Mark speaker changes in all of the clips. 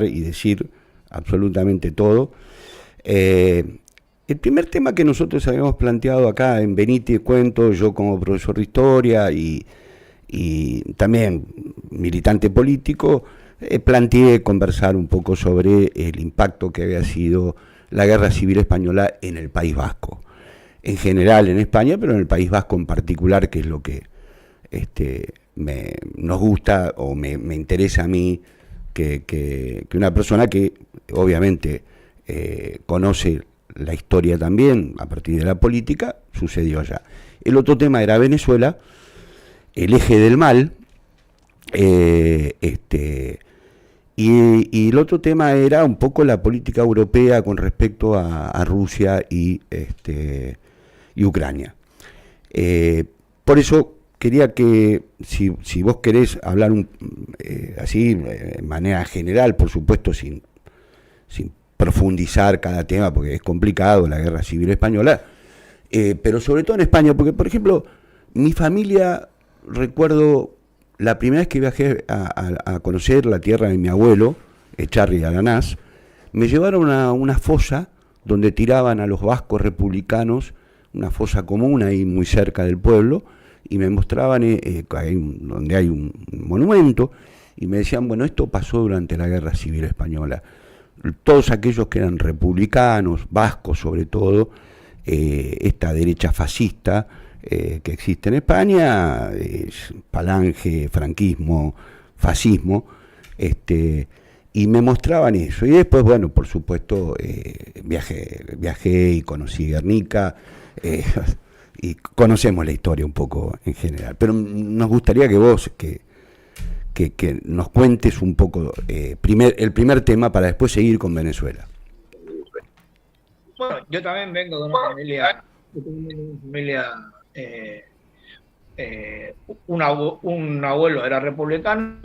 Speaker 1: y decir absolutamente todo. El primer tema que nosotros habíamos planteado acá en Venite Cuento, yo como profesor de historia y también militante político, planteé conversar un poco sobre el impacto que había sido la Guerra Civil Española en el País Vasco. En general en España, pero en el País Vasco en particular, que es lo que nos gusta o me interesa a mí, que una persona que obviamente conoce la historia también a partir de la política, sucedió allá. El otro tema era Venezuela, el eje del mal, y el otro tema era un poco la política europea con respecto a Rusia y Ucrania. Por eso quería que, si vos querés hablar así, de manera general, por supuesto, sin profundizar cada tema, porque es complicado la Guerra Civil Española, pero sobre todo en España, porque, por ejemplo, mi familia, recuerdo la primera vez que viajé a conocer la tierra de mi abuelo, Echarri de Alanás, me llevaron a una fosa donde tiraban a los vascos republicanos, una fosa común ahí muy cerca del pueblo, y me mostraban donde hay un monumento, y me decían, bueno, esto pasó durante la Guerra Civil Española. Todos aquellos que eran republicanos, vascos sobre todo, esta derecha fascista que existe en España, Falange, franquismo, fascismo, y me mostraban eso. Y después, bueno, por supuesto, viajé y conocí Guernica, y conocemos la historia un poco en general. Pero nos gustaría que vos, que nos cuentes un poco el primer tema para después seguir con Venezuela.
Speaker 2: Bueno, yo también vengo de una familia, un abuelo era republicano,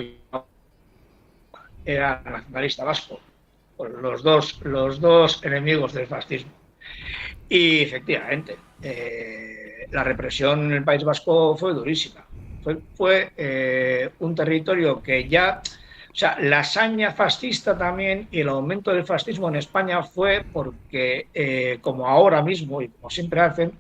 Speaker 2: era nacionalista vasco, los dos enemigos del fascismo. Y efectivamente, la represión en el País Vasco fue durísima. Fue un territorio que ya, o sea, la hazaña fascista también y el aumento del fascismo en España fue porque, como ahora mismo y como siempre hacen,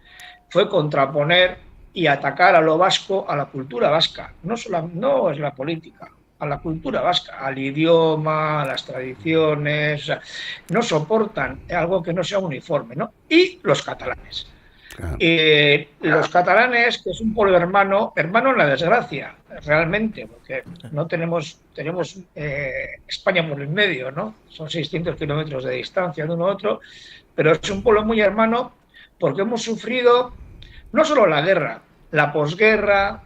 Speaker 2: fue contraponer y atacar a lo vasco, a la cultura vasca. No es la política, a la cultura vasca, al idioma, a las tradiciones. O sea, no soportan algo que no sea uniforme, ¿no? Y los catalanes. Los catalanes, que es un pueblo hermano en la desgracia, realmente, porque no tenemos España por el medio, ¿no? Son 600 kilómetros de distancia de uno a otro, pero es un pueblo muy hermano porque hemos sufrido no solo la guerra, la posguerra,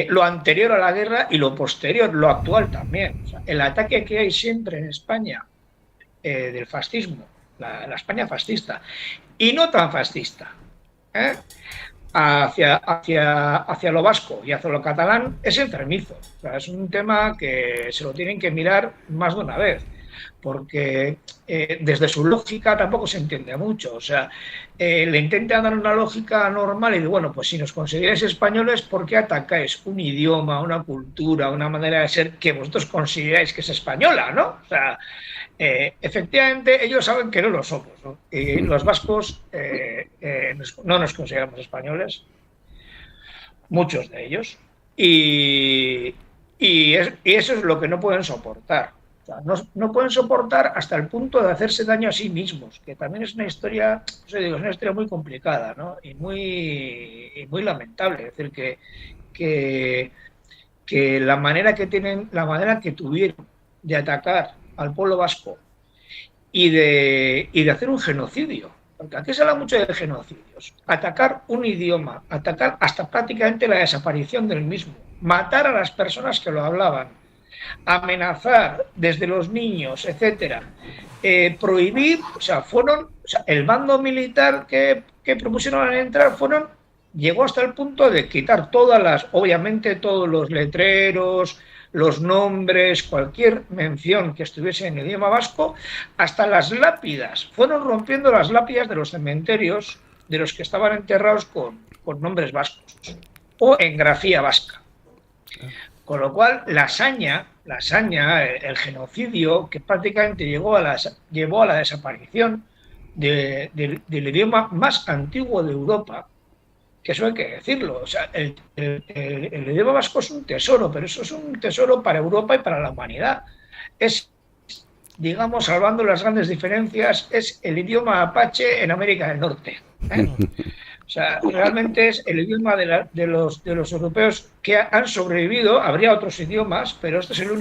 Speaker 2: lo anterior a la guerra y lo posterior, lo actual también. O sea, el ataque que hay siempre en España del fascismo, la España fascista, y no tan fascista, hacia lo vasco y hacia lo catalán es enfermizo. O sea, es un tema que se lo tienen que mirar más de una vez, porque desde su lógica tampoco se entiende mucho. O sea, le intentan dar una lógica normal y de, bueno, pues si nos consideráis españoles, ¿por qué atacáis un idioma, una cultura, una manera de ser que vosotros consideráis que es española, ¿no? O sea, efectivamente, ellos saben que no lo somos, ¿no? Y los vascos no nos consideramos españoles, muchos de ellos, y eso es lo que no pueden soportar. O sea, no pueden soportar hasta el punto de hacerse daño a sí mismos, que también es una historia, es una historia muy complicada, ¿no? y muy lamentable. Es decir, que la manera que tuvieron de atacar al pueblo vasco y de hacer un genocidio, porque aquí se habla mucho de genocidios, atacar un idioma, atacar hasta prácticamente la desaparición del mismo, matar a las personas que lo hablaban, amenazar desde los niños, etcétera, prohibir, o sea, el bando militar que propusieron al entrar llegó hasta el punto de quitar obviamente todos los letreros, los nombres, cualquier mención que estuviese en el idioma vasco, hasta las lápidas. Fueron rompiendo las lápidas de los cementerios de los que estaban enterrados con nombres vascos o en grafía vasca. Con lo cual, la hazaña la hazaña, el genocidio, que prácticamente llevó a la desaparición del idioma más antiguo de Europa, que eso hay que decirlo. O sea, el idioma vasco es un tesoro, pero eso es un tesoro para Europa y para la humanidad. Es, digamos, salvando las grandes diferencias, es el idioma apache en América del Norte. O sea, realmente es el idioma de los europeos que han sobrevivido. Habría otros idiomas, pero este es el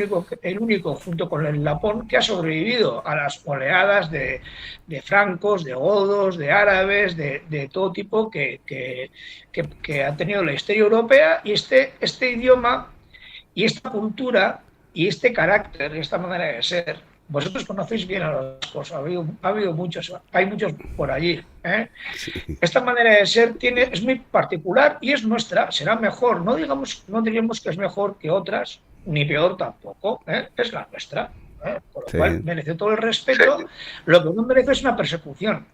Speaker 2: único junto con el lapón, que ha sobrevivido a las oleadas de francos, de godos, de árabes, de todo tipo que ha tenido la historia europea. Y este idioma y esta cultura y este carácter, esta manera de ser, vosotros conocéis bien a los vascos, ha habido muchos, hay muchos por allí.
Speaker 1: Sí.
Speaker 2: Esta manera de ser es muy particular y es nuestra, será mejor. No diríamos que es mejor que otras, ni peor tampoco, es la nuestra. Por lo cual merece todo el respeto. Lo que no merece es una persecución.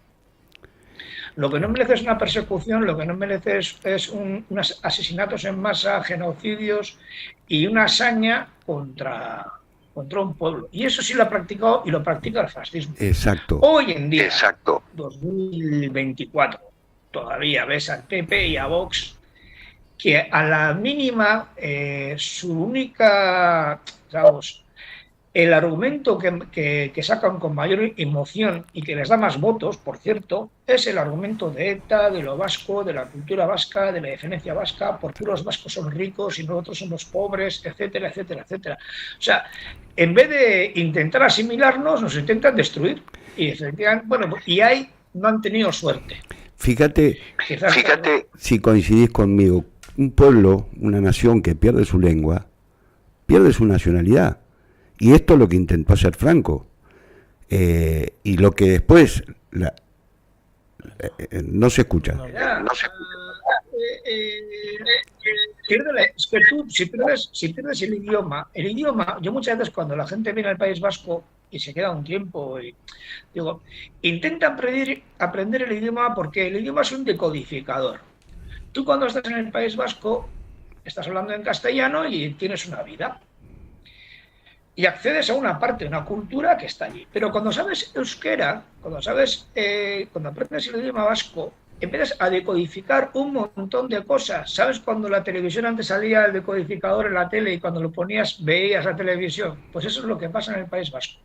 Speaker 2: Lo que no merece es una persecución, lo que no merece es unos asesinatos en masa, genocidios y una hazaña contra un pueblo. Y eso sí lo ha practicado y lo practica el fascismo.
Speaker 1: Exacto.
Speaker 2: Hoy en día, 2024, todavía ves al PP y a Vox que a la mínima su única, digamos, el argumento que sacan con mayor emoción y que les da más votos, por cierto, es el argumento de ETA, de lo vasco, de la cultura vasca, de la defensa vasca, porque los vascos son ricos y nosotros somos pobres, etcétera, etcétera, etcétera. O sea, en vez de intentar asimilarnos, nos intentan destruir. Y efectivamente, bueno, no han tenido suerte.
Speaker 1: Fíjate si coincidís conmigo, un pueblo, una nación que pierde su lengua, pierde su nacionalidad. Y esto es lo que intentó hacer Franco. Y lo que después... no se escucha.
Speaker 2: Es que tú, si pierdes el idioma, yo muchas veces cuando la gente viene al País Vasco y se queda un tiempo, digo, intenta aprender el idioma porque el idioma es un decodificador. Tú cuando estás en el País Vasco, estás hablando en castellano y tienes una vida. Y accedes a una parte, una cultura que está allí. Pero cuando sabes euskera, cuando aprendes el idioma vasco, empiezas a decodificar un montón de cosas. ¿Sabes cuando la televisión antes salía el decodificador en la tele y cuando lo ponías veías la televisión? Pues eso es lo que pasa en el País Vasco.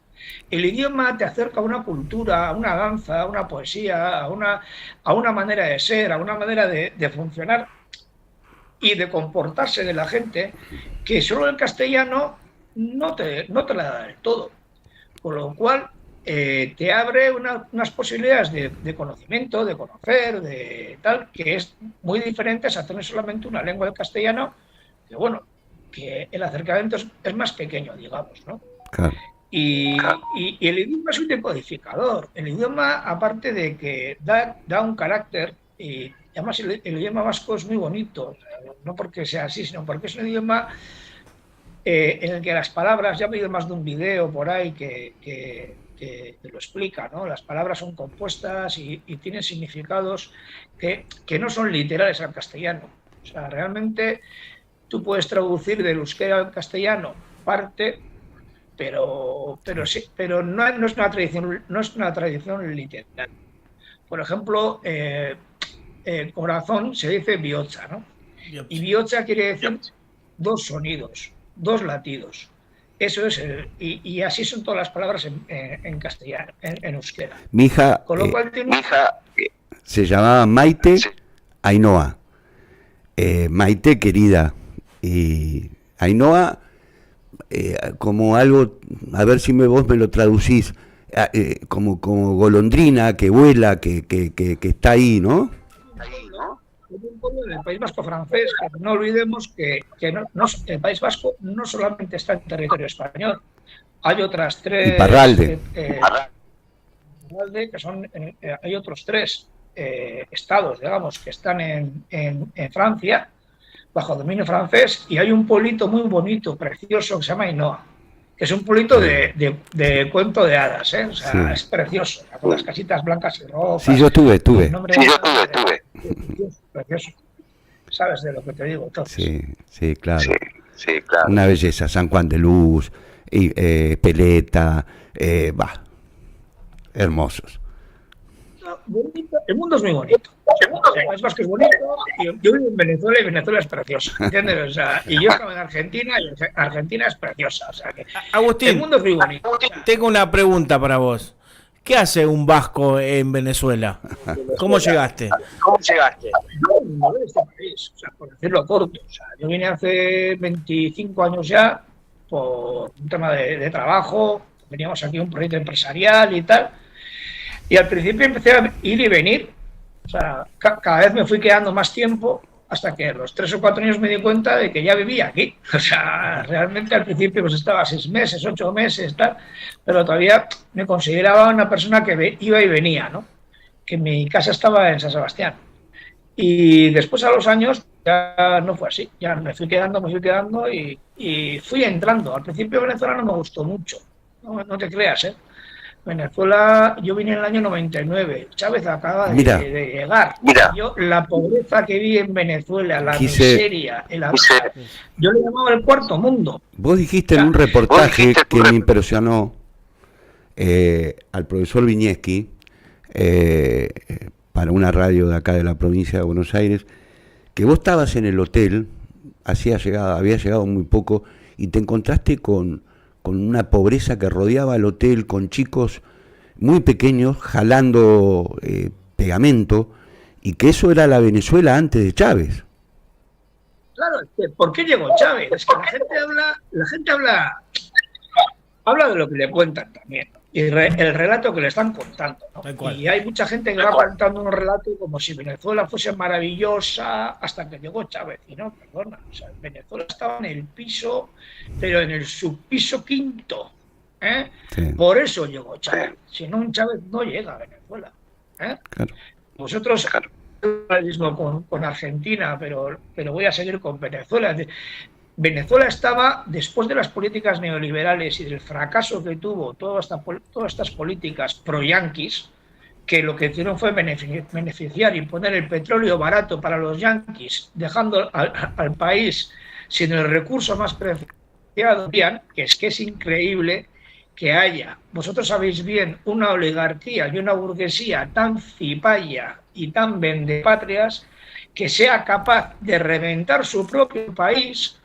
Speaker 2: El idioma te acerca a una cultura, a una danza, a una poesía, a una manera de ser, a una manera de funcionar y de comportarse de la gente, que solo el castellano no te la da del todo. Con lo cual te abre unas posibilidades de conocimiento, de conocer, de tal, que es muy diferente a tener solamente una lengua del castellano, que bueno, que el acercamiento es más pequeño, digamos, ¿no?
Speaker 1: Claro.
Speaker 2: Y el idioma es un decodificador. El idioma, aparte de que da un carácter, y además el idioma vasco es muy bonito, no porque sea así, sino porque es un idioma en el que las palabras, ya he oído más de un video por ahí que lo explica, ¿no? Las palabras son compuestas y tienen significados que no son literales al castellano. O sea, realmente tú puedes traducir del euskera al castellano parte, pero no es una tradición literal. Por ejemplo, corazón se dice bihotza, ¿no? Y bihotza quiere decir dos sonidos, dos latidos. Eso es, y así son todas las palabras en castellano, en euskera.
Speaker 1: Mi hija,
Speaker 2: con lo cual
Speaker 1: se llamaba Maite Ainhoa. Maite querida. Y Ainhoa, como algo, a ver si vos me lo traducís, como golondrina que vuela, que está ahí, ¿no?
Speaker 2: Un pueblo del País Vasco francés, que no olvidemos que el País Vasco no solamente está en territorio español, hay otras tres...
Speaker 1: Iparralde.
Speaker 2: Que son, hay otros tres estados, digamos, que están en Francia, bajo dominio francés, y hay un pueblito muy bonito, precioso, que se llama Ainhoa, que es un pueblito de cuento de hadas, ¿eh? O sea, sí. Es precioso, con las casitas blancas y rojas.
Speaker 1: Sí, yo estuve.
Speaker 2: Precioso. ¿Sabes de lo que te digo? Entonces.
Speaker 1: Sí, claro. Sí.
Speaker 3: Sí, claro.
Speaker 1: Una belleza, San Juan de Luz, Peleta, hermosos.
Speaker 2: No, bonito. El mundo es muy bonito. El País Vasco es bonito. Yo vivo en Venezuela y Venezuela es preciosa, ¿entiendes? O sea, y yo estaba en Argentina y Argentina es preciosa. O sea, que
Speaker 4: Agustín,
Speaker 2: el mundo es muy bonito. O sea,
Speaker 4: tengo una pregunta para vos. ¿Qué hace un vasco en Venezuela? ¿Cómo llegaste?
Speaker 2: yo me mudé de este país, o sea, por decirlo corto. O sea, yo vine hace 25 años ya por un tema de trabajo. Veníamos aquí un proyecto empresarial y tal. Y al principio empecé a ir y venir. O sea, cada vez me fui quedando más tiempo hasta que a los 3 o 4 años me di cuenta de que ya vivía aquí. O sea, realmente al principio pues estaba 6 meses, 8 meses, tal, pero todavía me consideraba una persona que iba y venía, ¿no? Que mi casa estaba en San Sebastián. Y después a los años ya no fue así, ya me fui quedando y fui entrando. Al principio Venezuela no me gustó mucho, no te creas, ¿eh? Venezuela, yo vine en el año 99, Chávez acaba de llegar. Yo, la pobreza que vi en Venezuela, la miseria, yo le llamaba el cuarto mundo.
Speaker 1: Vos dijiste en un reportaje que me impresionó al profesor Viñeski, para una radio de acá de la provincia de Buenos Aires, que vos estabas en el hotel, había llegado muy poco, y te encontraste con una pobreza que rodeaba el hotel, con chicos muy pequeños jalando pegamento, y que eso era la Venezuela antes de Chávez.
Speaker 2: Claro, es que ¿por qué llegó Chávez? Es que la gente habla de lo que le cuentan también, y el relato que le están contando, ¿no? Y hay mucha gente que va contando un relato como si Venezuela fuese maravillosa hasta que llegó Chávez, y no, perdona, o sea, Venezuela estaba en el piso, pero en el subpiso quinto, ¿eh? Sí. Por eso llegó Chávez, si no, un Chávez no llega a Venezuela, ¿eh? Claro. Vosotros ahora mismo con Argentina, pero voy a seguir con Venezuela. Venezuela estaba, después de las políticas neoliberales y del fracaso que tuvo todas estas políticas pro-yanquis, que lo que hicieron fue beneficiar y poner el petróleo barato para los yanquis, dejando al país sin el recurso más preciado, que es increíble que haya, vosotros sabéis bien, una oligarquía y una burguesía tan cipaya y tan vendepatrias que sea capaz de reventar su propio país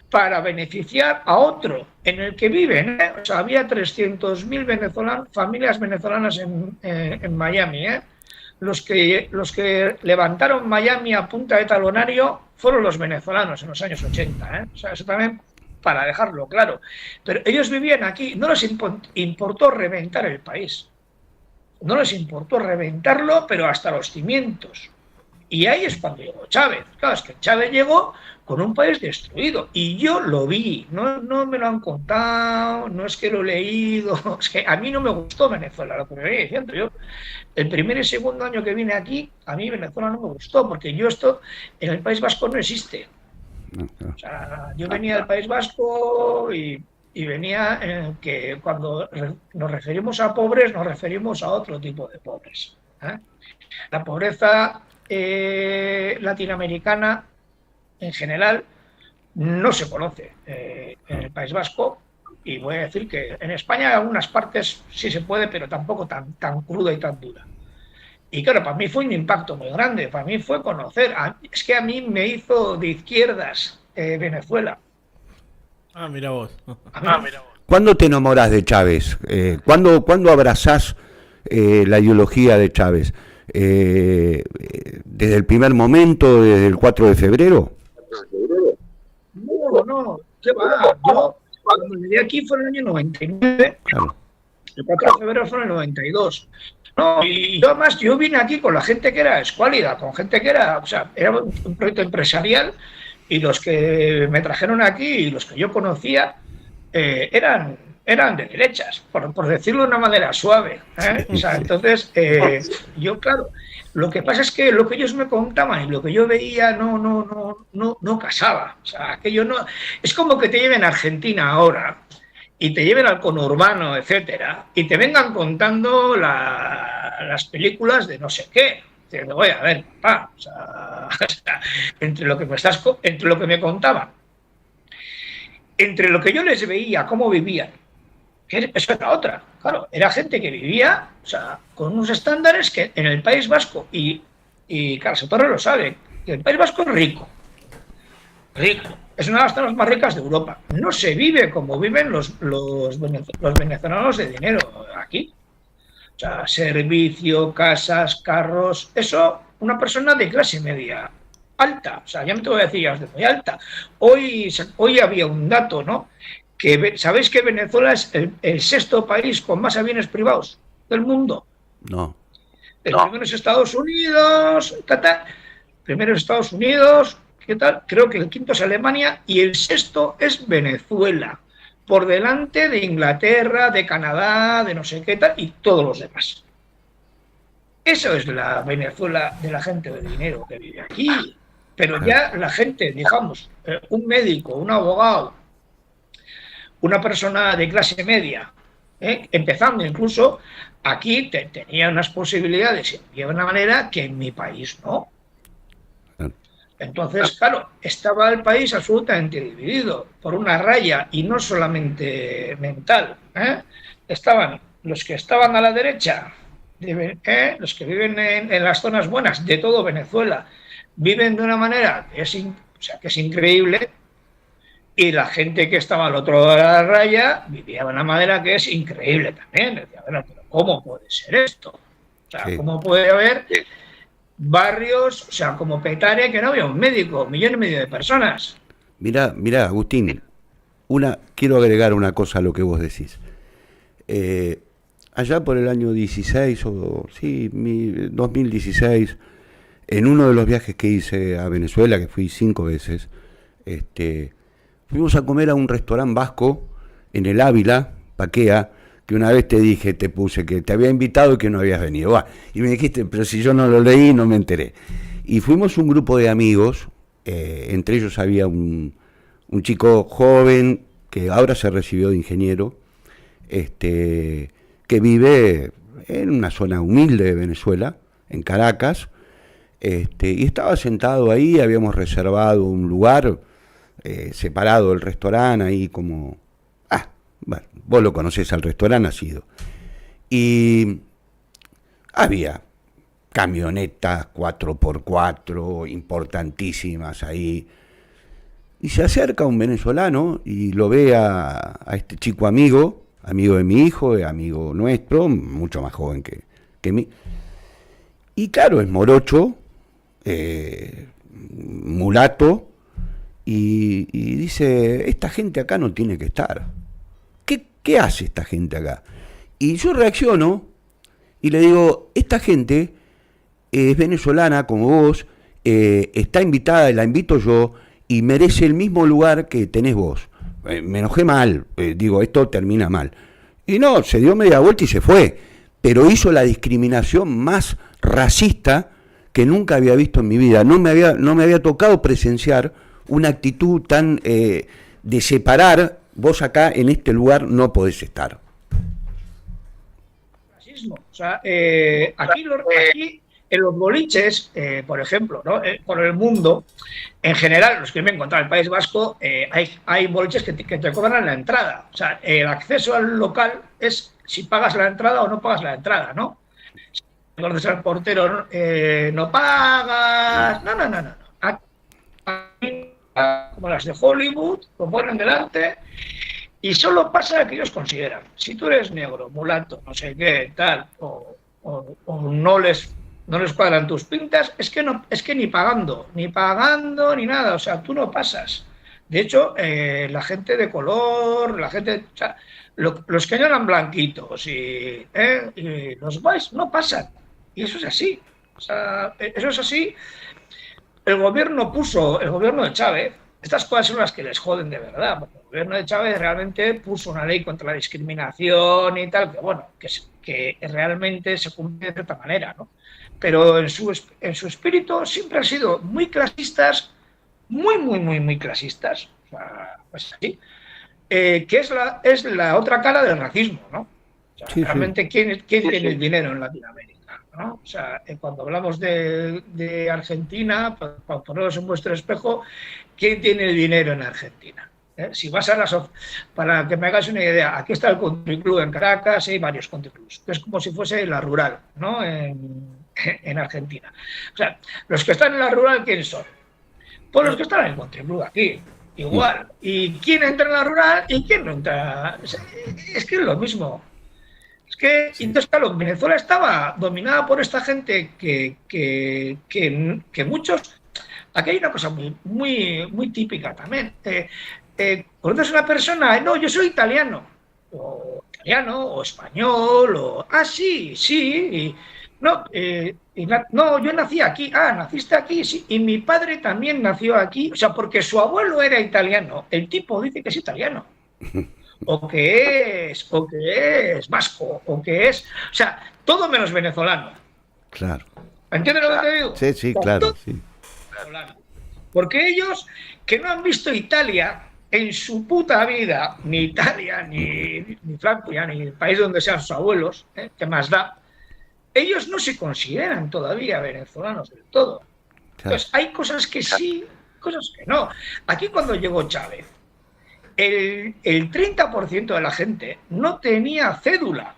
Speaker 2: para beneficiar a otro en el que viven, ¿eh? O sea, había 300.000 familias venezolanas en Miami, ¿eh? Los que levantaron Miami a punta de talonario fueron los venezolanos en los años 80, ¿eh? O sea, eso también para dejarlo claro. Pero ellos vivían aquí, no les importó reventar el país. No les importó reventarlo, pero hasta los cimientos. Y ahí es cuando llegó Chávez. Claro, es que Chávez llegó con un país destruido. Y yo lo vi, no me lo han contado, no es que lo he leído. Es que a mí no me gustó Venezuela, lo que me venía diciendo yo. El primer y segundo año que vine aquí, a mí Venezuela no me gustó, porque esto en el País Vasco no existe. O sea, yo venía del País Vasco y venía que cuando nos referimos a pobres, nos referimos a otro tipo de pobres, ¿eh? La pobreza latinoamericana en general no se conoce en el País Vasco, y voy a decir que en España en algunas partes sí se puede, pero tampoco tan cruda y tan dura. Y claro, para mí fue un impacto muy grande, para mí fue conocer, es que a mí me hizo de izquierdas Venezuela.
Speaker 4: Mira vos.
Speaker 1: ¿Cuándo te enamorás de Chávez? ¿Cuándo abrazás la ideología de Chávez? ¿Desde el primer momento, desde el 4 de febrero?
Speaker 2: No, ¿qué va? Yo cuando llegué aquí fue en el año 99, claro. El 4 de febrero fue en el 92. No, y yo además vine aquí con la gente que era escuálida, con gente que era un proyecto empresarial, y los que me trajeron aquí y los que yo conocía eran de derechas, por decirlo de una manera suave, ¿eh? O sea, entonces yo, claro, lo que pasa es que lo que ellos me contaban y lo que yo veía no casaba. O sea, aquello no. Es como que te lleven a Argentina ahora y te lleven al conurbano, etcétera, y te vengan contando las películas de no sé qué. Diciendo, oye, a ver, papá, o sea, entre lo que me contaban entre lo que yo les veía, cómo vivían, que eso era otra. Claro, era gente que vivía, o sea, con unos estándares que en el País Vasco, y Carlos Torres lo sabe, que el País Vasco es rico. Es una de las zonas más ricas de Europa. No se vive como viven los venezolanos de dinero aquí. O sea, servicio, casas, carros, eso, una persona de clase media alta, o sea, ya me te voy a decir, ya es de muy alta. Hoy había un dato, ¿no? Que ¿sabéis que Venezuela es el sexto país con más aviones privados del mundo?
Speaker 1: No.
Speaker 2: El primero es Estados Unidos, primero es Estados Unidos, ¿qué tal? Creo que el quinto es Alemania y el sexto es Venezuela, por delante de Inglaterra, de Canadá, de no sé qué tal, y todos los demás. Eso es la Venezuela de la gente de dinero que vive aquí. Pero ya la gente, digamos, un médico, un abogado, una persona de clase media, empezando incluso, aquí tenía unas posibilidades de una manera que en mi país no. Entonces, claro, estaba el país absolutamente dividido por una raya, y no solamente mental. Estaban los que estaban a la derecha, los que viven en las zonas buenas de todo Venezuela, viven de una manera que es increíble, y la gente que estaba al otro lado de la raya vivía de una manera que es increíble también. Decía, bueno, pero ¿cómo puede ser esto? O sea, ¿cómo puede haber barrios, o sea, como Petare, que no había un médico, 1,5 millones de personas?
Speaker 1: Mira, Agustín, quiero agregar una cosa a lo que vos decís. Allá por el año 16, 2016, en uno de los viajes que hice a Venezuela, que fui 5 veces, fuimos a comer a un restaurante vasco en el Ávila, Paquea, que una vez te puse que te había invitado y que no habías venido. Y me dijiste, pero si yo no lo leí, no me enteré. Y fuimos un grupo de amigos, entre ellos había un chico joven que ahora se recibió de ingeniero, que vive en una zona humilde de Venezuela, en Caracas, y estaba sentado ahí, habíamos reservado un lugar separado del restaurante, ahí como... Bueno, vos lo conocés al restaurante, has ido. Y había camionetas 4x4 importantísimas ahí. Y se acerca un venezolano y lo ve a este chico amigo de mi hijo, amigo nuestro, mucho más joven que mí. Y claro, es morocho, mulato, y dice, esta gente acá no tiene que estar. ¿Qué hace esta gente acá? Y yo reacciono y le digo, esta gente es venezolana como vos, está invitada, la invito yo, y merece el mismo lugar que tenés vos. Me enojé mal, digo, esto termina mal. Y no, se dio media vuelta y se fue, pero hizo la discriminación más racista que nunca había visto en mi vida. No me había tocado presenciar una actitud tan de separar. Vos acá en este lugar no podés estar.
Speaker 2: Racismo. O sea, aquí en los boliches, por ejemplo, ¿no? Por el mundo, en general, los que me he encontrado en el País Vasco, hay boliches que te cobran la entrada. O sea, el acceso al local es si pagas la entrada o no pagas la entrada, ¿no? Si conoces al portero, no pagas. No. Aquí, como las de Hollywood, lo ponen delante y solo pasa que ellos consideran, si tú eres negro, mulato, no sé qué, tal, o no les cuadran tus pintas, es que ni pagando ni nada, o sea, tú no pasas. De hecho, la gente de color, o sea, los que no eran blanquitos y los guays no pasan, y eso es así. O sea, eso es así. El gobierno de Chávez, estas cosas son las que les joden de verdad, porque el gobierno de Chávez realmente puso una ley contra la discriminación y tal, que bueno, que realmente se cumple de cierta manera, ¿no? Pero en su espíritu siempre han sido muy clasistas, muy clasistas, o sea, pues así, que es la otra cara del racismo, ¿no? O sea,
Speaker 1: Sí,
Speaker 2: realmente, ¿quién tiene el dinero en Latinoamérica? ¿No? O sea, cuando hablamos de Argentina, para ponerlos en vuestro espejo, ¿quién tiene el dinero en Argentina? Si vas a para que me hagas una idea, aquí está el Country Club en Caracas, hay varios Country Clubs, que es como si fuese la rural, ¿no? En Argentina. O sea, los que están en la rural, ¿quién son? Pues los que están en el Country Club aquí, igual. ¿Y quién entra en la rural y quién no entra? Es que es lo mismo. Es que, entonces, claro, Venezuela estaba dominada por esta gente que muchos... Aquí hay una cosa muy típica también. Conoces a una persona, no, yo soy italiano, o español, o sí, no, no, yo nací aquí, naciste aquí, sí, y mi padre también nació aquí, o sea, porque su abuelo era italiano, el tipo dice que es italiano, o que es vasco, o sea, todo menos venezolano.
Speaker 1: Claro.
Speaker 2: ¿Entiendes lo que te digo?
Speaker 1: Sí, claro, sí.
Speaker 2: Porque ellos, que no han visto Italia en su puta vida, ni Italia, ni Francia, ni el país donde sean sus abuelos, que más da, ellos no se consideran todavía venezolanos del todo. Entonces, hay cosas que sí, cosas que no. Aquí cuando llegó Chávez, el 30% de la gente no tenía cédula.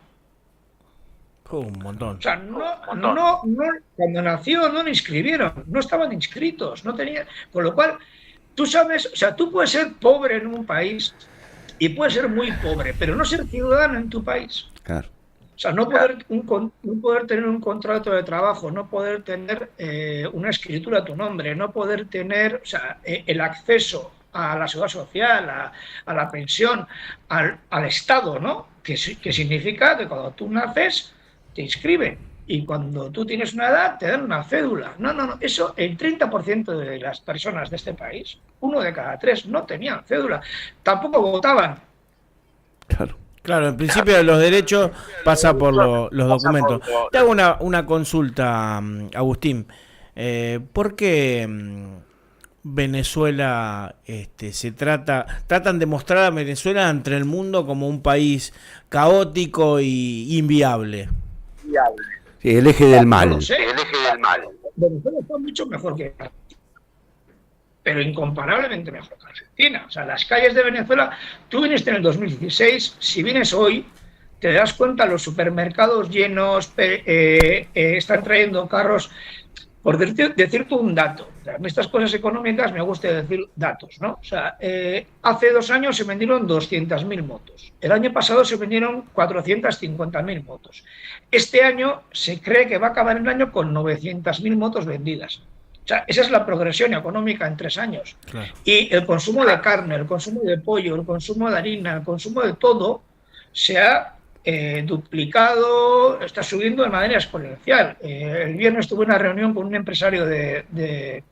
Speaker 4: Un montón.
Speaker 2: O sea, cuando nació no le inscribieron, no estaban inscritos, no tenían. Con lo cual, tú sabes, o sea, tú puedes ser pobre en un país y puedes ser muy pobre, pero no ser ciudadano en tu país.
Speaker 1: Claro.
Speaker 2: O sea, no poder tener un contrato de trabajo, no poder tener una escritura a tu nombre, no poder tener, o sea, el acceso a la seguridad social, a la pensión, al Estado, ¿no? Que significa que cuando tú naces te inscriben y cuando tú tienes una edad te dan una cédula. No, eso, el 30% de las personas de este país, 1 de cada 3, no tenían cédula, tampoco votaban.
Speaker 4: Claro, en principio los derechos pasa por los documentos. Te hago una consulta, Agustín. ¿Por qué Venezuela tratan de mostrar a Venezuela ante el mundo como un país caótico y inviable?
Speaker 1: Sí, el eje del mal.
Speaker 2: No sé. El eje del mal. Venezuela está mucho mejor que Argentina, pero incomparablemente mejor que Argentina. O sea, las calles de Venezuela, tú viniste en el 2016, si vienes hoy, te das cuenta, los supermercados llenos, están trayendo carros. Por decirte un dato, o sea, en estas cosas económicas me gusta decir datos, ¿no? O sea, hace 2 años se vendieron 200.000 motos. El año pasado se vendieron 450.000 motos. Este año se cree que va a acabar el año con 900.000 motos vendidas. O sea, esa es la progresión económica en 3 años. Claro. Y el consumo de carne, el consumo de pollo, el consumo de harina, el consumo de todo se ha duplicado, está subiendo de manera exponencial. El viernes tuve una reunión con un empresario de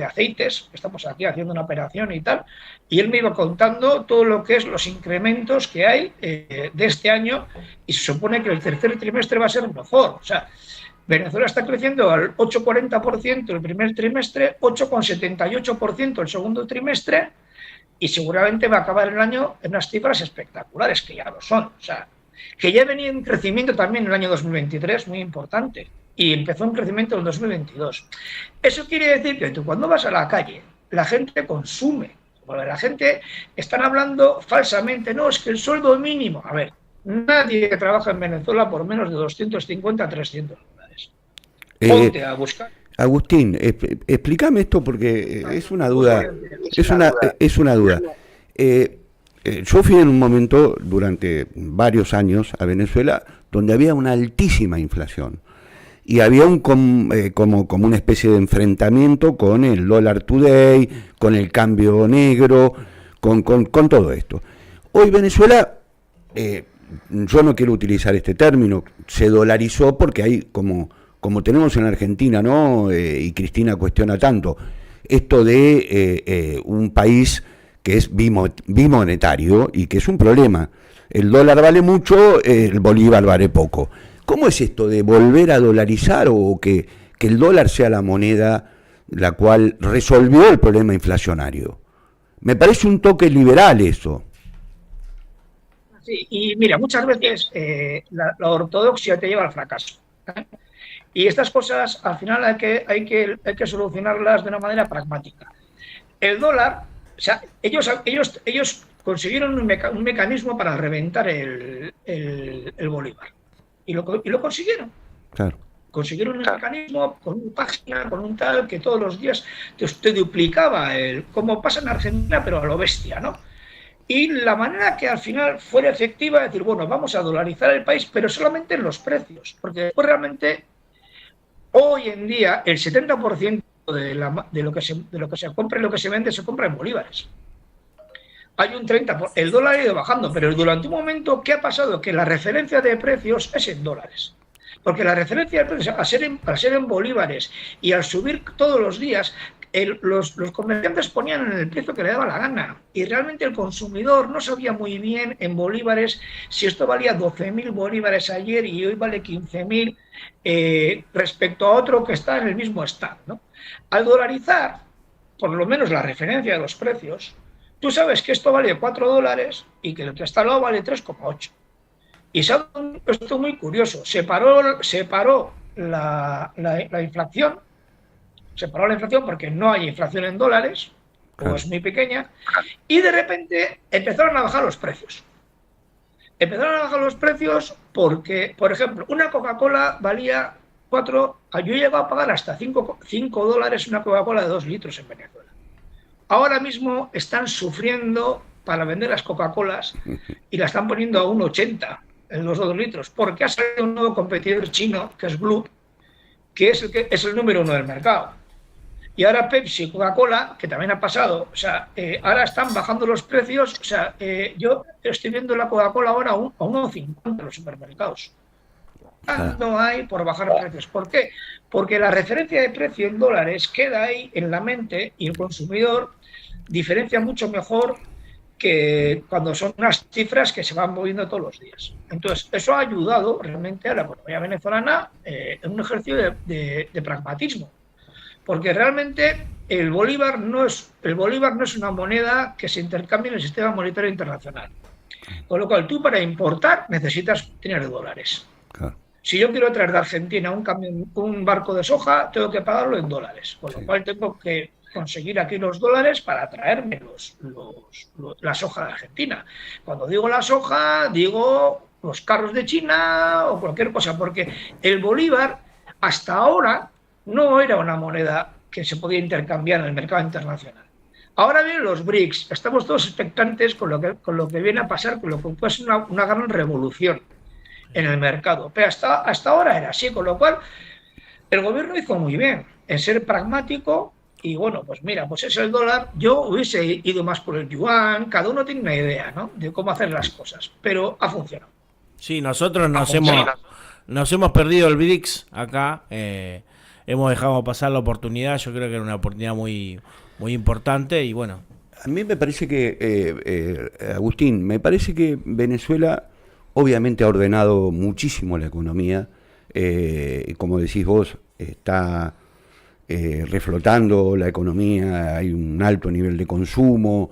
Speaker 2: aceites, estamos aquí haciendo una operación y tal, y él me iba contando todo lo que es los incrementos que hay de este año, y se supone que el tercer trimestre va a ser mejor. O sea, Venezuela está creciendo al 8,40% el primer trimestre, 8,78% el segundo trimestre, y seguramente va a acabar el año en unas cifras espectaculares, que ya lo son. O sea, que ya venía en crecimiento también en el año 2023, muy importante, y empezó un crecimiento en el 2022. Eso quiere decir que tú cuando vas a la calle, la gente consume. Porque la gente están hablando falsamente, no, es que el sueldo mínimo. A ver, nadie que trabaja en Venezuela por menos de 250 a 300 dólares. Ponte a buscar.
Speaker 1: Agustín, explícame esto porque es una duda. Es una duda. Yo fui en un momento durante varios años a Venezuela donde había una altísima inflación y había como una especie de enfrentamiento con el dólar today, con el cambio negro, con todo esto. Hoy Venezuela, yo no quiero utilizar este término, se dolarizó porque hay como tenemos en Argentina, ¿no? Y Cristina cuestiona tanto, esto de un país que es bimonetario y que es un problema. El dólar vale mucho, el bolívar vale poco. ¿Cómo es esto de volver a dolarizar o que el dólar sea la moneda la cual resolvió el problema inflacionario? Me parece un toque liberal eso.
Speaker 2: Sí, y mira, muchas veces la ortodoxia te lleva al fracaso. Y estas cosas, al final, hay que solucionarlas de una manera pragmática. El dólar sea, ellos consiguieron un mecanismo para reventar el bolívar. Y lo consiguieron.
Speaker 1: Claro.
Speaker 2: Consiguieron un mecanismo con una página, con un tal, que todos los días te duplicaba, como pasa en Argentina, pero a lo bestia, ¿no? Y la manera que al final fuera efectiva es decir, bueno, vamos a dolarizar el país, pero solamente en los precios, porque después realmente hoy en día el 70% de lo que se compra y lo que se vende se compra en bolívares. Hay un 30%, el dólar ha ido bajando, pero durante un momento, ¿qué ha pasado? Que la referencia de precios es en dólares. Porque la referencia de precios, al ser en bolívares y al subir todos los días, los comerciantes ponían en el precio que le daba la gana. Y realmente el consumidor no sabía muy bien en bolívares si esto valía 12.000 bolívares ayer y hoy vale 15.000 respecto a otro que está en el mismo stand, ¿no? Al dolarizar, por lo menos la referencia de los precios, tú sabes que esto vale $4 y que el que está al lado vale 3,8. Y esto es muy curioso. Se paró la inflación. Se paró la inflación porque no hay inflación en dólares, o es muy pequeña, y de repente empezaron a bajar los precios. Empezaron a bajar los precios porque, por ejemplo, una Coca-Cola valía 4, yo he llegado a pagar hasta $5 una Coca-Cola de 2 litros en Venezuela. Ahora mismo están sufriendo para vender las Coca-Colas y la están poniendo a 1,80 en los 2 litros, porque ha salido un nuevo competidor chino, que es Blue, que es el número 1 del mercado. Y ahora Pepsi y Coca-Cola, que también ha pasado, o sea, ahora están bajando los precios, o sea, yo estoy viendo la Coca-Cola ahora a 1,50 en los supermercados. No hay por bajar precios. ¿Por qué? Porque la referencia de precio en dólares queda ahí en la mente y el consumidor diferencia mucho mejor que cuando son unas cifras que se van moviendo todos los días. Entonces, eso ha ayudado realmente a la economía venezolana en un ejercicio de pragmatismo. Porque realmente el bolívar no es una moneda que se intercambie en el sistema monetario internacional. Con lo cual, tú para importar necesitas tener dólares. Claro. Si yo quiero traer de Argentina un barco de soja, tengo que pagarlo en dólares. Con lo cual, tengo que conseguir aquí los dólares para traerme la soja de Argentina. Cuando digo la soja, digo los carros de China o cualquier cosa, porque el bolívar hasta ahora no era una moneda que se podía intercambiar en el mercado internacional. Ahora vienen los BRICS, estamos todos expectantes con lo que viene a pasar, con lo que puede ser una gran revolución en el mercado. Pero hasta ahora era así, con lo cual el gobierno hizo muy bien en ser pragmático y bueno, pues mira, pues es el dólar. Yo hubiese ido más por el yuan, cada uno tiene una idea, ¿no?, de cómo hacer las cosas, pero ha funcionado.
Speaker 4: Sí, nosotros nos hemos perdido el BRICS acá, hemos dejado pasar la oportunidad, yo creo que era una oportunidad muy, muy importante y bueno.
Speaker 1: A mí me parece que, Agustín, me parece que Venezuela obviamente ha ordenado muchísimo la economía, como decís vos, está reflotando la economía, hay un alto nivel de consumo,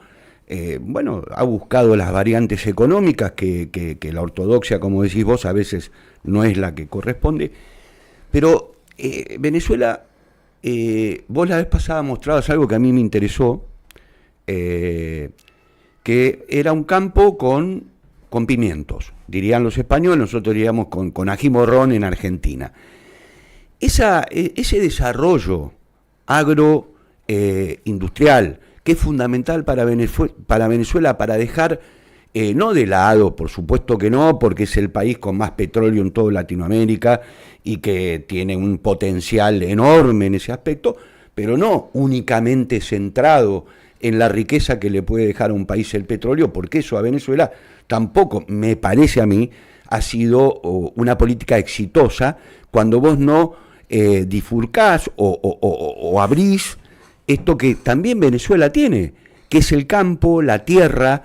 Speaker 1: bueno, ha buscado las variantes económicas que la ortodoxia, como decís vos, a veces no es la que corresponde, pero Venezuela, vos la vez pasada mostrabas algo que a mí me interesó, que era un campo con pimientos, dirían los españoles, nosotros diríamos con ají morrón en Argentina. Ese desarrollo agroindustrial, que es fundamental para Venezuela, para dejar, no de lado, por supuesto que no, porque es el país con más petróleo en toda Latinoamérica y que tiene un potencial enorme en ese aspecto, pero no únicamente centrado en la riqueza que le puede dejar a un país el petróleo, porque eso a Venezuela tampoco, me parece a mí, ha sido una política exitosa cuando vos no difurcás o abrís esto que también Venezuela tiene, que es el campo, la tierra,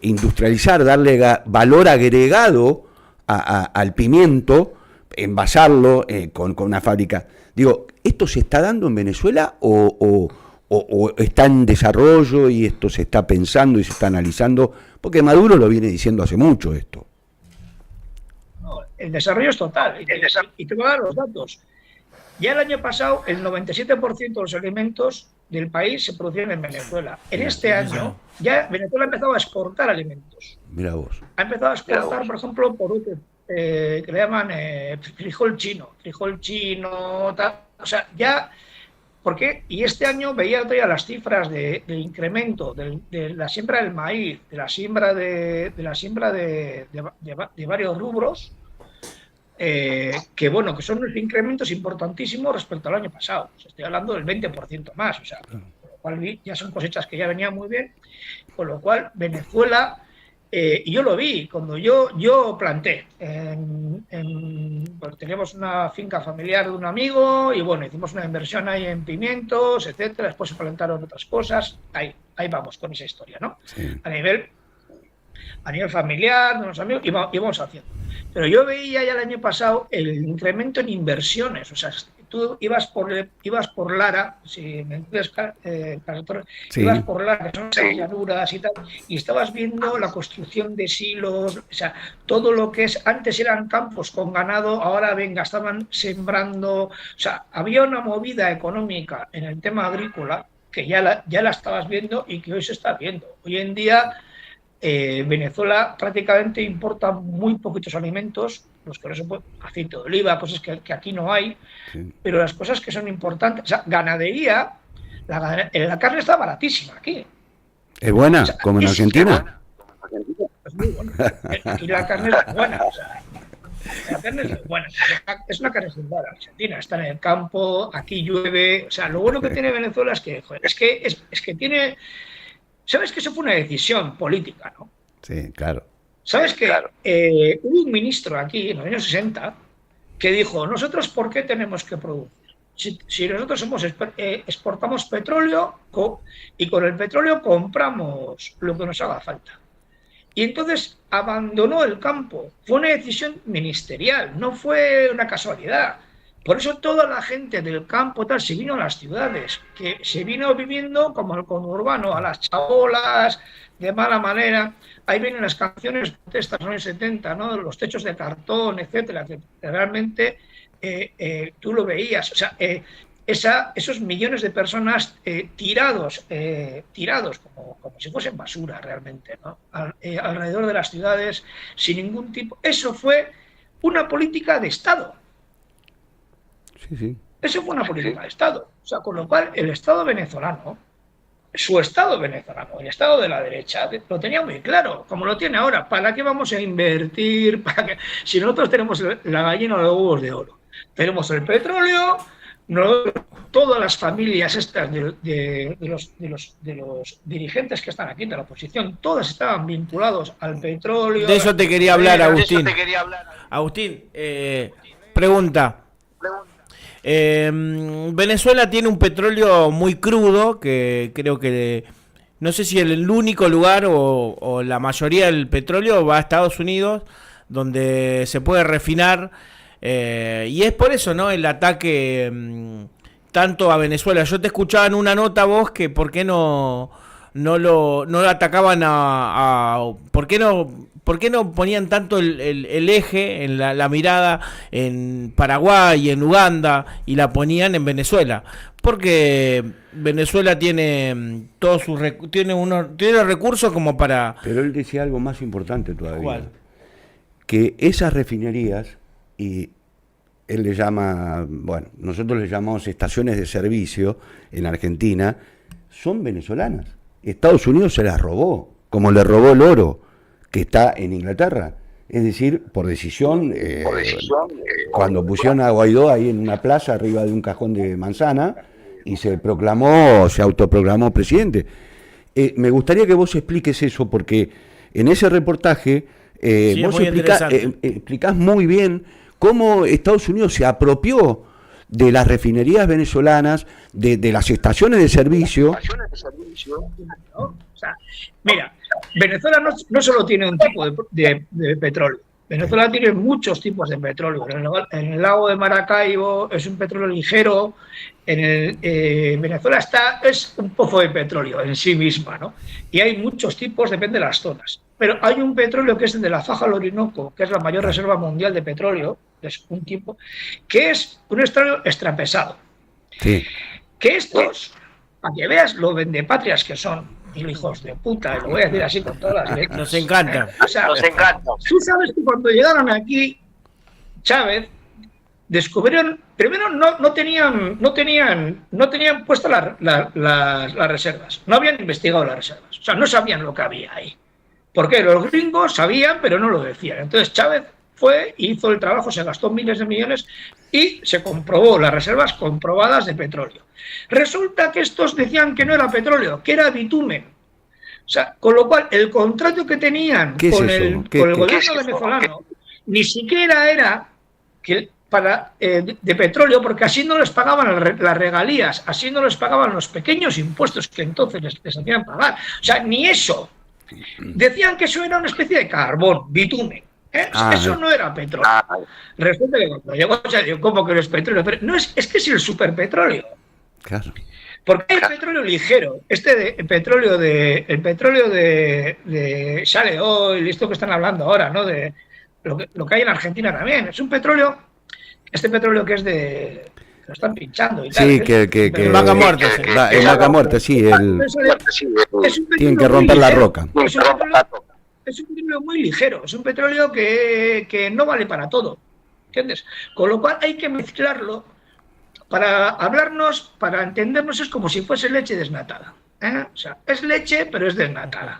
Speaker 1: industrializar, darle valor agregado al pimiento, envasarlo con una fábrica. Digo, ¿esto se está dando en Venezuela o está en desarrollo y esto se está pensando y se está analizando? Porque Maduro lo viene diciendo hace mucho esto.
Speaker 2: No, el desarrollo es total. Y te voy a dar los datos. Ya el año pasado el 97% de los alimentos del país se producían en Venezuela. En este año ya Venezuela ha empezado a exportar alimentos.
Speaker 1: Mira vos.
Speaker 2: Ha empezado a exportar, por ejemplo, que le llaman frijol chino, tal. O sea, ya... ¿Por qué? Y este año veía todavía las cifras de incremento de la siembra del maíz, de la siembra de varios rubros, que bueno, que son unos incrementos importantísimos respecto al año pasado. O sea, estoy hablando del 20% más, o sea, con lo cual ya son cosechas que ya venían muy bien, con lo cual Venezuela, y yo lo vi cuando yo planté, pues teníamos una finca familiar de un amigo y bueno, hicimos una inversión ahí en pimientos, etcétera, después se plantaron otras cosas, ahí vamos con esa historia, ¿no? Sí. A nivel familiar, de unos amigos, íbamos haciendo. Pero yo veía ya el año pasado el incremento en inversiones, o sea, tú ibas por Lara, si me entiendes, sí. Ibas por Lara, que son llanuras y tal, y estabas viendo la construcción de silos, o sea, todo lo que es, antes eran campos con ganado, ahora venga, estaban sembrando, o sea, había una movida económica en el tema agrícola que ya la estabas viendo y que hoy se está viendo. Hoy en día Venezuela prácticamente importa muy poquitos alimentos, los que no se pueden, aceite de oliva, cosas que aquí no hay, sí. Pero las cosas que son importantes, o sea, ganadería, la carne está baratísima aquí.
Speaker 1: ¿Es buena? O sea, ¿como en Argentina?
Speaker 2: Es muy buena. Aquí la carne es buena, o sea, la carne es buena. Es una carne sin bala. Argentina está en el campo, aquí llueve, o sea, lo bueno que tiene Venezuela es que, joder, es que tiene... ¿Sabes que eso fue una decisión política, no?
Speaker 1: Sí, claro.
Speaker 2: ¿Sabes que hubo un ministro aquí en los años 60 que dijo, nosotros ¿por qué tenemos que producir? Si nosotros exportamos petróleo y con el petróleo compramos lo que nos haga falta. Y entonces abandonó el campo. Fue una decisión ministerial, no fue una casualidad. Por eso toda la gente del campo tal se vino a las ciudades, que se vino viviendo como el conurbano, a las chabolas, de mala manera. Ahí vienen las canciones de estas años 70, ¿no? Los techos de cartón, etcétera, que realmente tú lo veías. O sea, esos millones de personas tirados como si fuesen basura realmente, ¿no? Alrededor de las ciudades, sin ningún tipo. Eso fue una política de Estado.
Speaker 1: Sí, sí.
Speaker 2: Eso fue una política de Estado. O sea, con lo cual el Estado venezolano, su Estado venezolano, el Estado de la derecha, lo tenía muy claro, como lo tiene ahora. ¿Para qué vamos a invertir? Si nosotros tenemos la gallina de los huevos de oro, tenemos el petróleo, todas las familias estas de los dirigentes que están aquí de la oposición, todas estaban vinculados al petróleo.
Speaker 4: De eso te quería hablar, Agustín. Agustín, pregunta. Venezuela tiene un petróleo muy crudo, que creo que no sé si el único lugar o la mayoría del petróleo va a Estados Unidos, donde se puede refinar, y es por eso, ¿no?, el ataque tanto a Venezuela. Yo te escuchaba en una nota vos que por qué no lo atacaban ¿por qué no ponían tanto el eje en la mirada en Paraguay y en Uganda y la ponían en Venezuela? Porque Venezuela tiene tiene recursos como para...
Speaker 1: Pero él decía algo más importante todavía.
Speaker 4: ¿Cuál?
Speaker 1: Que esas refinerías, y él le llama, bueno, nosotros le llamamos estaciones de servicio en Argentina, son venezolanas. Estados Unidos se las robó, como le robó el oro que está en Inglaterra. Es decir, por decisión, cuando pusieron a Guaidó ahí en una plaza arriba de un cajón de manzana y se autoproclamó presidente. Me gustaría que vos expliques eso, porque en ese reportaje vos explicás muy bien cómo Estados Unidos se apropió de las refinerías venezolanas, de las estaciones de servicio.
Speaker 2: O sea, mira, Venezuela no solo tiene un tipo de petróleo. Venezuela tiene muchos tipos de petróleo. En el lago de Maracaibo es un petróleo ligero. Venezuela es un pozo de petróleo en sí misma, ¿no? Y hay muchos tipos, depende de las zonas. Pero hay un petróleo que es el de la Faja del Orinoco, que es la mayor reserva mundial de petróleo, es un tipo, que es un petróleo extrapesado.
Speaker 1: Sí.
Speaker 2: Que estos para que veas lo vendepatrias que son, hijos de puta, y lo voy a decir así con todas las letras.
Speaker 4: Nos encanta.
Speaker 2: O sea, nos encanta. Tú sabes que cuando llegaron aquí, Chávez descubrieron, primero no tenían puestas las reservas, no habían investigado las reservas, o sea, no sabían lo que había ahí. Porque los gringos sabían, pero no lo decían. Entonces Chávez fue, hizo el trabajo, se gastó miles de millones y se comprobó las reservas comprobadas de petróleo. Resulta que estos decían que no era petróleo, que era bitumen. O sea, con lo cual el contrato que tenían con el gobierno venezolano ni siquiera era de petróleo, porque así no les pagaban las regalías, así no les pagaban los pequeños impuestos que entonces les hacían pagar. O sea, ni eso. Decían que eso era una especie de carbón, bitumen. Eso no era petróleo. Resulta que cuando llegó, ¿cómo que no es petróleo? Pero no es que es el superpetróleo.
Speaker 1: Claro.
Speaker 2: Porque hay petróleo ligero, el petróleo de Shale Oil, esto que están hablando ahora, ¿no? De lo que hay en Argentina también. Es un petróleo, este petróleo que es de... lo están pinchando y tal.
Speaker 1: Sí, que
Speaker 4: Vaca muerta.
Speaker 1: En Vaca muerta, sí. Tienen que romper la roca.
Speaker 2: Es un petróleo muy ligero, es un petróleo que no vale para todo, ¿entiendes? Con lo cual hay que mezclarlo para hablarnos, para entendernos, es como si fuese leche desnatada. O sea, es leche, pero es desnatada.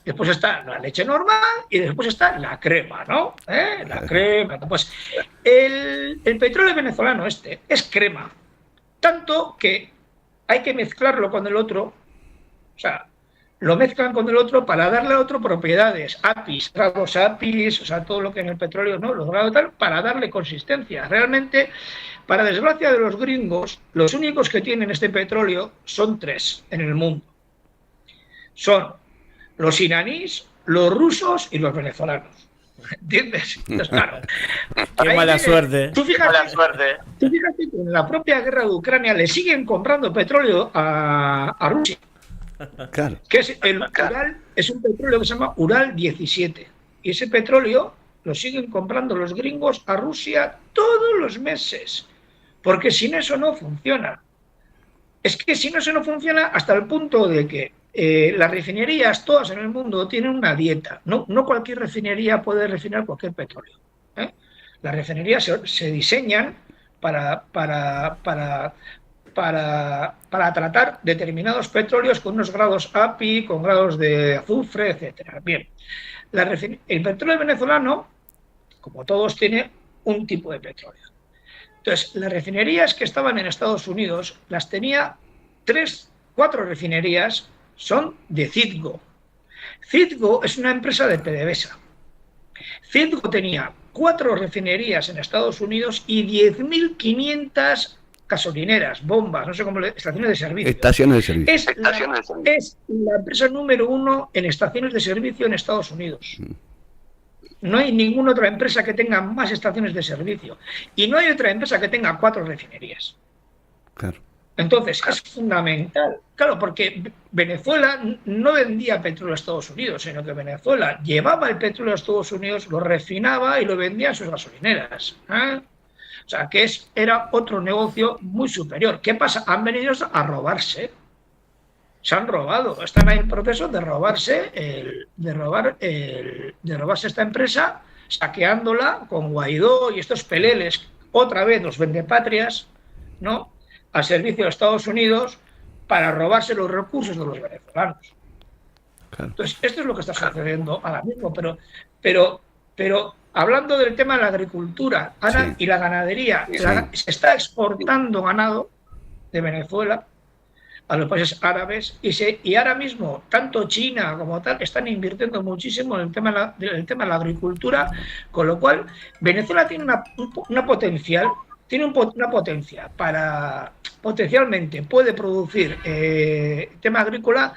Speaker 2: Después está la leche normal y después está la crema, ¿no? La crema. Pues el petróleo venezolano es crema. Tanto que hay que mezclarlo con el otro. O sea, lo mezclan con el otro para darle a otro propiedades, APIs, grados APIs, o sea, todo lo que en el petróleo, ¿no? Los grados tal, para darle consistencia. Realmente, para desgracia de los gringos, los únicos que tienen este petróleo son 3 en el mundo. Son los iraníes, los rusos y los venezolanos. ¿Entiendes? Entonces, claro.
Speaker 4: Qué mala suerte.
Speaker 2: Tú fíjate que en la propia guerra de Ucrania le siguen comprando petróleo a Rusia.
Speaker 1: Claro.
Speaker 2: Que es Ural, es un petróleo que se llama Ural 17. Y ese petróleo lo siguen comprando los gringos a Rusia todos los meses. Porque sin eso no funciona. Es que sin eso no funciona hasta el punto de que las refinerías todas en el mundo tienen una dieta. No cualquier refinería puede refinar cualquier petróleo. Las refinerías se diseñan para tratar determinados petróleos con unos grados API, con grados de azufre, etcétera. Bien, el petróleo venezolano, como todos, tiene un tipo de petróleo. Entonces, las refinerías que estaban en Estados Unidos las tenía 4 refinerías, son de Citgo. Citgo es una empresa de PDVSA. Citgo tenía 4 refinerías en Estados Unidos y 10.500 gasolineras, bombas, no sé cómo, estaciones de servicio.
Speaker 1: Estaciones de servicio.
Speaker 2: Es la empresa número 1 en estaciones de servicio en Estados Unidos. No hay ninguna otra empresa que tenga más estaciones de servicio. Y no hay otra empresa que tenga 4 refinerías.
Speaker 1: Claro.
Speaker 2: Entonces, es fundamental. Claro, porque Venezuela no vendía petróleo a Estados Unidos, sino que Venezuela llevaba el petróleo a Estados Unidos, lo refinaba y lo vendía a sus gasolineras. O sea, que era otro negocio muy superior. ¿Qué pasa? Han venido a robarse. Se han robado. Están ahí en proceso de robarse esta empresa, saqueándola con Guaidó y estos peleles, otra vez los vendepatrias, ¿no?, al servicio de Estados Unidos para robarse los recursos de los venezolanos. Claro. Entonces, esto es lo que está sucediendo ahora mismo. Pero hablando del tema de la agricultura y la ganadería, se está exportando ganado de Venezuela a los países árabes y ahora mismo tanto China como tal están invirtiendo muchísimo en el tema de la agricultura, con lo cual Venezuela tiene una potencia para potencialmente puede producir tema agrícola,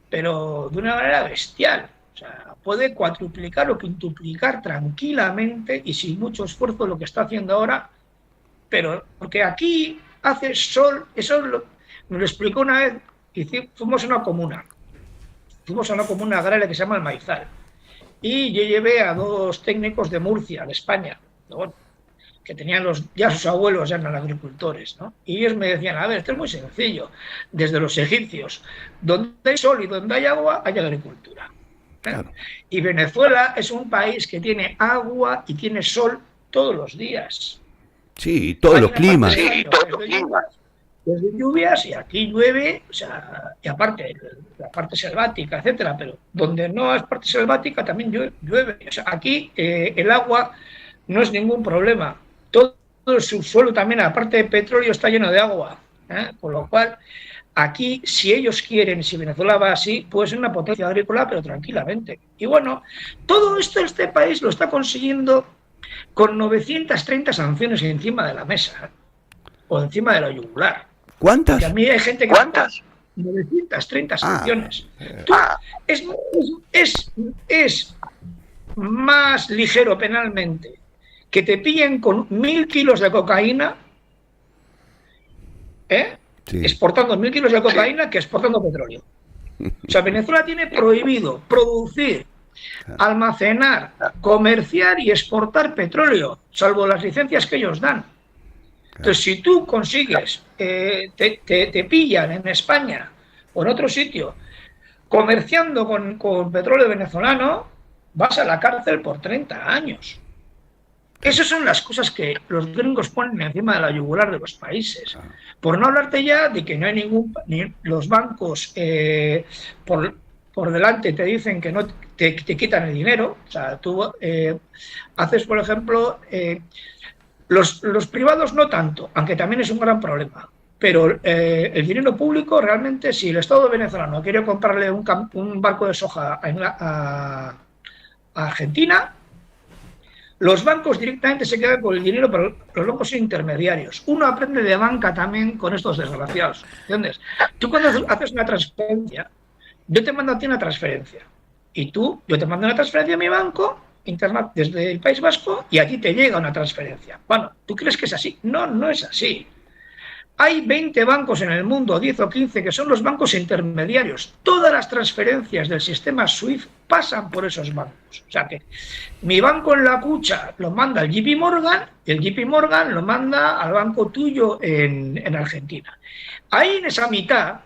Speaker 2: pero de una manera bestial. O sea, puede cuadruplicar o quintuplicar tranquilamente y sin mucho esfuerzo lo que está haciendo ahora, pero porque aquí hace sol, me lo explicó una vez, fuimos a una comuna agraria que se llama El Maizal, y yo llevé a 2 técnicos de Murcia, de España. Bueno, que tenían ya sus abuelos ya eran agricultores, ¿no? Y ellos me decían, a ver, esto es muy sencillo, desde los egipcios, donde hay sol y donde hay agua, hay agricultura. Claro. Y Venezuela es un país que tiene agua y tiene sol todos los días.
Speaker 1: Sí, todos los climas.
Speaker 2: Sí, todos los climas. Desde lluvias y aquí llueve, o sea, y aparte la parte selvática, etcétera, pero donde no es parte selvática también llueve. O sea, aquí el agua no es ningún problema. Todo el subsuelo también, aparte de petróleo, está lleno de agua, con lo cual aquí, si ellos quieren, si Venezuela va así, puede ser una potencia agrícola, pero tranquilamente. Y bueno, todo esto este país lo está consiguiendo con 930 sanciones encima de la mesa, o encima de la yugular.
Speaker 1: ¿Cuántas?
Speaker 2: Porque a mí hay gente que... ¿Cuántas? 930 sanciones. Es más ligero penalmente que te pillen con 1.000 kilos de cocaína, exportando 1.000 kilos de cocaína, que exportando petróleo. O sea, Venezuela tiene prohibido producir, almacenar, comerciar y exportar petróleo, salvo las licencias que ellos dan. Entonces, si tú consigues, te pillan en España o en otro sitio comerciando con petróleo venezolano, vas a la cárcel por 30 años. Esas son las cosas que los gringos ponen encima de la yugular de los países. Por no hablarte ya de que no hay los bancos por delante te dicen que no te quitan el dinero. O sea, tú haces, por ejemplo, los privados no tanto, aunque también es un gran problema. Pero el dinero público realmente, si el Estado venezolano quiere comprarle un barco de soja a Argentina, los bancos directamente se quedan con el dinero, pero los bancos son intermediarios. Uno aprende de banca también con estos desgraciados, ¿entiendes? Tú cuando haces una transferencia, yo te mando a ti una transferencia, y yo te mando una transferencia a mi banco interna desde el País Vasco, y a ti te llega una transferencia. Bueno, ¿tú crees que es así? No, no es así. Hay 20 bancos en el mundo, 10 o 15, que son los bancos intermediarios. Todas las transferencias del sistema SWIFT pasan por esos bancos. O sea que mi banco en la cucha lo manda al JP Morgan, y el JP Morgan lo manda al banco tuyo en Argentina. Ahí en esa mitad,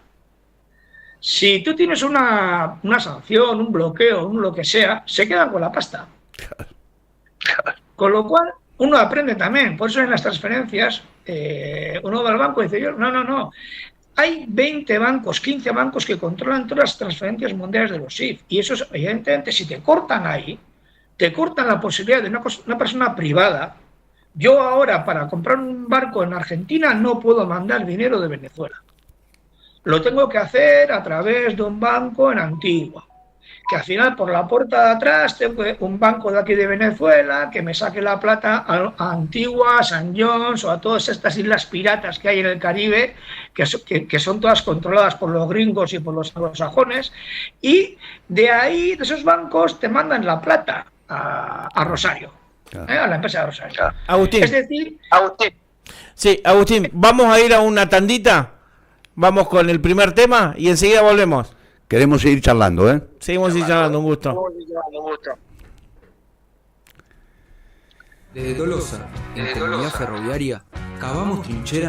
Speaker 2: si tú tienes una sanción, un bloqueo, lo que sea, se quedan con la pasta. Con lo cual, uno aprende también. Por eso en las transferencias, uno va al banco y dice, no. Hay 20 bancos, 15 bancos que controlan todas las transferencias mundiales de los SWIFT. Y eso, evidentemente, si te cortan ahí, te cortan la posibilidad de una persona privada. Yo ahora, para comprar un barco en Argentina, no puedo mandar dinero de Venezuela. Lo tengo que hacer a través de un banco en Antigua, que al final por la puerta de atrás tengo un banco de aquí de Venezuela que me saque la plata a Antigua, a San John's o a todas estas islas piratas que hay en el Caribe, que son todas controladas por los gringos y por los anglosajones, y de ahí, de esos bancos, te mandan la plata a Rosario, a la empresa de Rosario.
Speaker 4: Agustín.
Speaker 2: Es decir,
Speaker 4: Sí, Agustín, vamos a ir a una tandita. Vamos con el primer tema y enseguida volvemos.
Speaker 1: Queremos seguir charlando, ¿eh?
Speaker 4: Seguimos charlando, un gusto.
Speaker 3: Desde Tolosa, en Comunidad Ferroviaria, cavamos trinchera